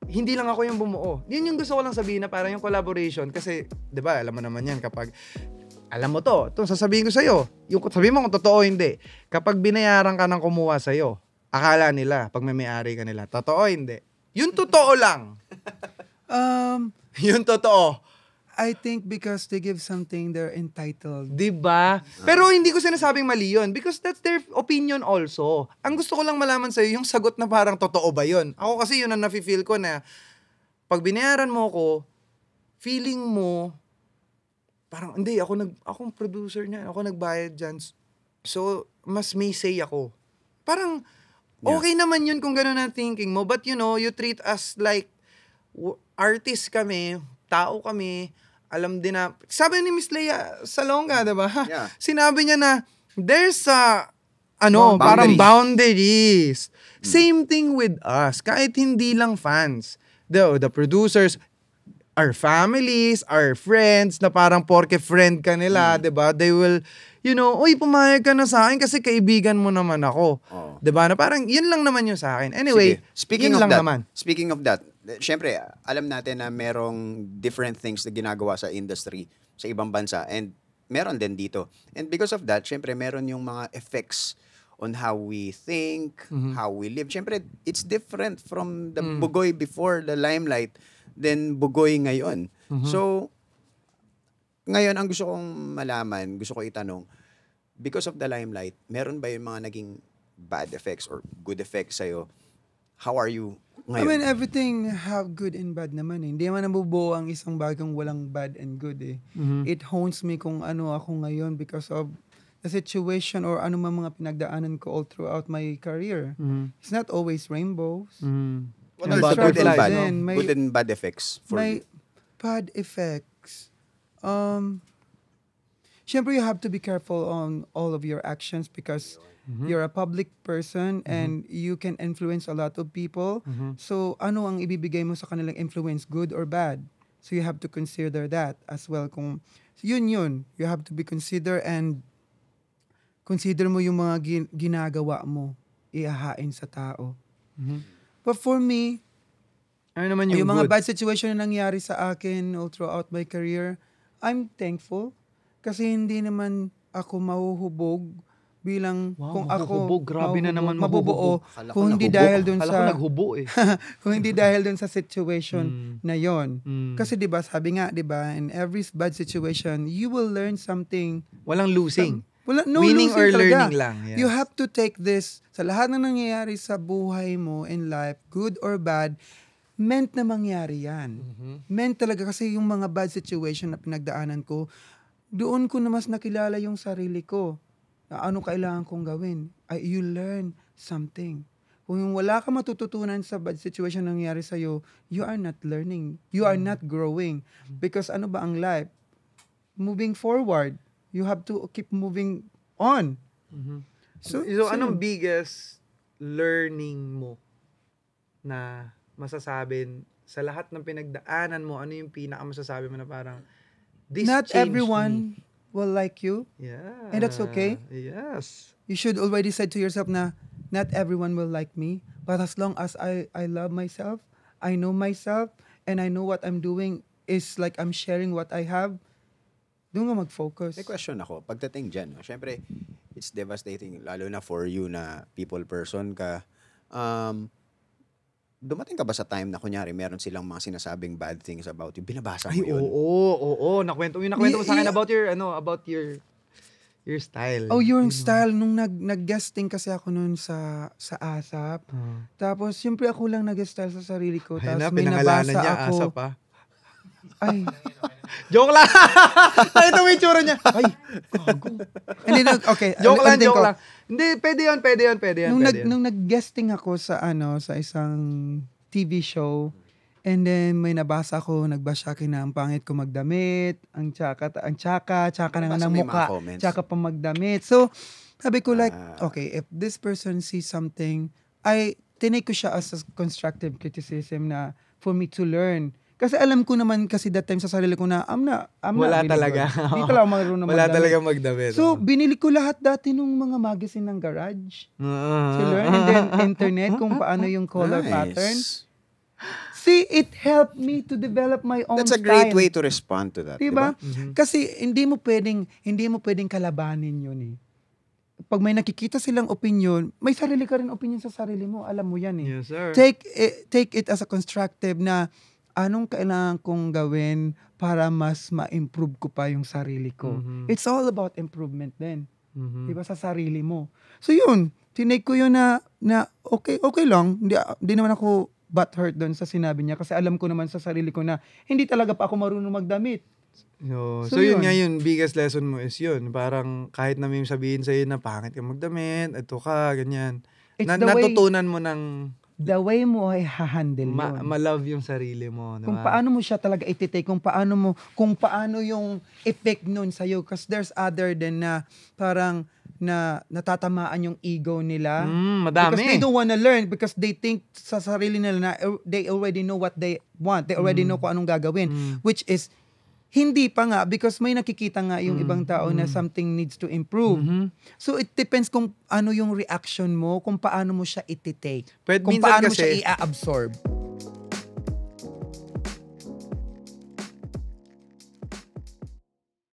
hindi lang ako yung bumuo. Yun yung gusto ko lang sabihin na parang yung collaboration. Kasi, di ba, alam mo naman yan kapag, alam mo to, sasabihin ko sa'yo. Yung sabihin mo kung totoo hindi. Kapag binayaran ka ng kumuha sa'yo, akala nila, pag may-ari ka nila, totoo hindi. Yun totoo lang. Yun totoo. I think because they give something they're entitled. Diba? Pero hindi ko sinasabing mali yun because that's their opinion also. Ang gusto ko lang malaman sa'yo, yung sagot na parang totoo ba yun? Ako kasi yun ang nafe-feel ko na pag binayaran mo ko, feeling mo, parang hindi, akong producer niya, ako nagbayad dyan. So, mas may say ako. Parang, okay naman yun kung gano'n ang thinking mo. But you know, you treat us like artist kami, tao kami, alam din na, sabi ni Miss Leia Salonga, diba? Yeah. Sinabi niya na, there's parang boundaries. Same thing with us. Kahit hindi lang fans. The producers, our families, our friends, na parang porke friend ka nila, diba? They will, uy, pumayag ka na sa akin kasi kaibigan mo naman ako. Oh. Diba? Na parang, yun lang naman yun sa akin. Anyway, speaking of that, syempre, alam natin na merong different things na ginagawa sa industry sa ibang bansa and meron din dito. And because of that, syempre, meron yung mga effects on how we think, how we live. Syempre, it's different from the Bugoy before the limelight than Bugoy ngayon. So, ngayon, ang gusto kong malaman, gusto ko itanong, because of the limelight, meron ba yung mga naging bad effects or good effects sa'yo? How are you ngayon? I mean, everything have good and bad naman eh. Hindi naman nabubuo ang isang bagong walang bad and good eh. It hones me kung ano ako ngayon because of the situation or ano man mga pinagdaanan ko all throughout my career. It's not always rainbows. What are the good and bad? Good and bad effects for you? Bad effects. Syempre, you have to be careful on all of your actions because you're a public person and you can influence a lot of people. So, ano ang ibibigay mo sa kanilang influence, good or bad? So, you have to consider that as well. Kung yun, you have to be consider and consider mo yung mga ginagawa mo, ihahain sa tao. But for me, ano naman yung mga bad situation na nangyari sa akin all throughout my career, I'm thankful. Kasi hindi naman ako mahuhubog bilang kung ako grabe na naman mabubuo kung hindi dahil dun sa naghubo eh. kung hindi dahil dun sa situation na yon. Kasi 'di ba sabi nga 'di ba in every bad situation you will learn something. Walang losing. No winning or talaga. learning lang. Yes. You have to take this sa lahat ng nangyayari sa buhay mo in life, good or bad, meant na mangyari yan. Meant talaga kasi yung mga bad situation na pinagdaanan ko, doon ko na mas nakilala yung sarili ko. Na ano kailangan kong gawin. You learn something. Kung wala ka matututunan sa bad situation na nangyari sa'yo, you are not learning. You are not growing. Because ano ba ang life? Moving forward. You have to keep moving on. So anong biggest learning mo na masasabin sa lahat ng pinagdaanan mo? Ano yung pinakamasasabi mo na parang this not changed everyone me? Will like you. Yeah. And that's okay. Yes. You should already say to yourself na not everyone will like me, but as long as I love myself, I know myself, and I know what I'm doing is like I'm sharing what I have, doon ka mag-focus. May question ako. Pagdating dyan, no? Syempre, it's devastating, lalo na for you na people person ka. Dumating ka ba sa time na kunyari meron silang mga sinasabing bad things about you? Binabasa mo yun? Oo. Nakwento mo sa akin about your style. Oh, your style. Nung nag-guesting kasi ako noon sa ASAP. Tapos, siyempre ako lang nag-style sa sarili ko. Tapos may nabasa niya, ako. ASAP pa. Ay. Joke lang. Ito yung itsura niya. Ay, gago. Hindi, okay. Joke lang. Hindi, pwede yun. Nung nag-guesting ako sa isang TV show, and then may nabasa ako, nagbash akin na ang pangit ko magdamit, ang tsaka na ng mukha, tsaka pa magdamit. So, sabi ko like, okay, if this person sees something, tinake ko siya as a constructive criticism na for me to learn. Kasi alam ko naman kasi that time sa sarili ko na wala talaga. Hindi talaga marunong magdamit. Wala talaga magdamit. So, binili ko lahat dati nung mga magazine ng garage. To learn. And then, internet kung paano yung color pattern. See, it helped me to develop my own That's a great style. way to respond to that. Diba? Diba? Kasi hindi mo pwedeng kalabanin yun eh. Pag may nakikita silang opinion, may sarili ka rin opinion sa sarili mo. Alam mo yan eh. Yes, sir. Take it as a constructive na anong kailangan kong gawin para mas ma-improve ko pa yung sarili ko. It's all about improvement din. Diba? Sa sarili mo. So yun, tinake ko yun na okay lang. Hindi naman ako butthurt doon sa sinabi niya kasi alam ko naman sa sarili ko na hindi talaga pa ako marunong magdamit. So So, yun yun. nga yun, biggest lesson mo is yun. Parang kahit na may sabihin sa'yo na pangit ka magdamit, ito ka, ganyan. It's the way- Natutunan mo ng The way mo ay hahandle yun. ma-love yung sarili mo. Diba? Kung paano mo siya talaga ititake, kung paano yung effect nun sa'yo. Because there's other than na parang na natatamaan yung ego nila. Madami. Because they don't wanna learn because they think sa sarili nila na they already know what they want. They already know kung anong gagawin. Which is, hindi pa nga because may nakikita nga yung ibang tao na something needs to improve. So it depends kung ano yung reaction mo, kung paano mo siya ititake. Pwede Kung minsan paano mo kasi- siya i-absorb.